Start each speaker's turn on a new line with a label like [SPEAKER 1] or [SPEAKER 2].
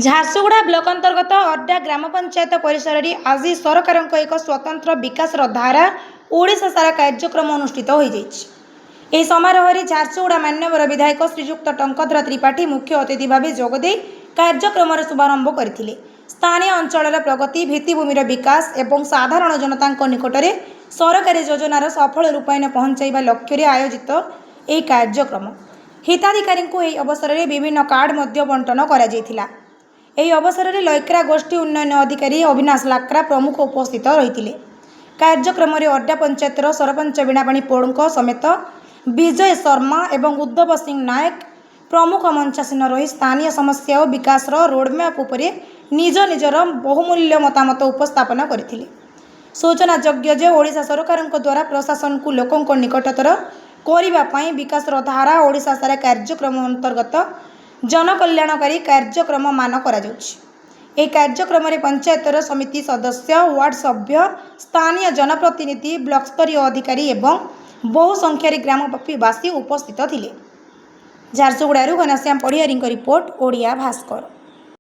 [SPEAKER 1] Jharsuguda block ଅନ୍ତର୍ଗତ ଅର୍ଡା ଗ୍ରାମ ପଞ୍ଚାୟତ ପରିସରରେ ଆଜି ସରକାରଙ୍କ ଏକ ସ୍ୱତନ୍ତ୍ର ବିକାଶର ଧାରା ଓଡ଼ିଶା ସାରା କାର୍ଯ୍ୟକ୍ରମ ଅନୁଷ୍ଠିତ ହୋଇଯାଇଛି। ଏହି ସମାରୋହରେ ଝାରସୁଗୁଡ଼ା ମାନ୍ୟବର ବିଧାୟକ ଶ୍ରୀଯୁକ୍ତ ଟଙ୍କଧର ତ୍ରିପାଠୀ ମୁଖ୍ୟ ଅତିଥି ଭାବେ ଯୋଗଦେଇ କାର୍ଯ୍ୟକ୍ରମର ଶୁଭାରମ୍ଭ କରିଥିଲେ। ସ୍ଥାନୀୟ ଅଞ୍ଚଳର ପ୍ରଗତି, ଭିତ୍ତିଭୂମିର ବିକାଶ ଏବଂ ସାଧାରଣ ଜନତାଙ୍କ ନିକଟରେ ସରକାରୀ ଯୋଜନାର ସଫଳ ରୂପାୟନ ପହଞ୍ଚାଇବା ଲକ୍ଷ୍ୟରେ ଆୟୋଜିତ ଏହି କାର୍ଯ୍ୟକ୍ରମ। ହିତାଧିକାରୀଙ୍କୁ ଏହି ଅବସରରେ ବିଭିନ୍ନ କାର୍ଡ଼ ମଧ୍ୟ ବଣ୍ଟନ କରାଯାଇଥିଲା। ଏହି ଅବସରରେ ଲୈକ୍ରା ଗୋଷ୍ଠୀ ଉନ୍ନୟନ ଅଧିକାରୀ ଅବିନାଶ ଲାକ୍ରା ପ୍ରମୁଖ ଉପସ୍ଥିତ ରହିଥିଲେ। କାର୍ଯ୍ୟକ୍ରମରେ ଅର୍ଡା ପଞ୍ଚାୟତର ସରପଞ୍ଚ ବୀଣାପାଣି ପୋଡ଼ଙ୍କ ସମେତ ବିଜୟ ଶର୍ମା ଏବଂ ଉଦ୍ଧବ ସିଂ ନାୟକ ପ୍ରମୁଖ ମଞ୍ଚାସୀନ ରହି ସ୍ଥାନୀୟ ସମସ୍ୟା ଓ ବିକାଶର ରୋଡମ୍ୟାପ୍ ଉପରେ ନିଜ ନିଜର ବହୁମୂଲ୍ୟ ମତାମତ ଉପସ୍ଥାପନ କରିଥିଲେ। ସୂଚନାଯୋଗ୍ୟ ଯେ ଓଡ଼ିଶା ସରକାରଙ୍କ ଦ୍ୱାରା ପ୍ରଶାସନକୁ ଲୋକଙ୍କ ନିକଟତର କରିବା ପାଇଁ ବିକାଶର ଧାରା ଓଡ଼ିଶା ସାରା କାର୍ଯ୍ୟକ୍ରମ ଅନ୍ତର୍ଗତ ଜନକଲ୍ୟାଣକାରୀ କାର୍ଯ୍ୟକ୍ରମ ମାନ କରାଯାଉଛି। ଏହି କାର୍ଯ୍ୟକ୍ରମରେ ପଞ୍ଚାୟତର ସମିତି ସଦସ୍ୟ, ୱାର୍ଡ ସଭ୍ୟ, ସ୍ଥାନୀୟ ଜନପ୍ରତିନିଧି, ବ୍ଲକସ୍ତରୀୟ ଅଧିକାରୀ ଏବଂ ବହୁ ସଂଖ୍ୟାରେ ଗ୍ରାମବାସୀ ଉପସ୍ଥିତ ଥିଲେ। ଝାରସୁଗୁଡ଼ାରୁ ଘନଶ୍ୟାମ ପଡ଼ିହାରୀଙ୍କ ରିପୋର୍ଟ, ଓଡ଼ିଆ ଭାସ୍କର।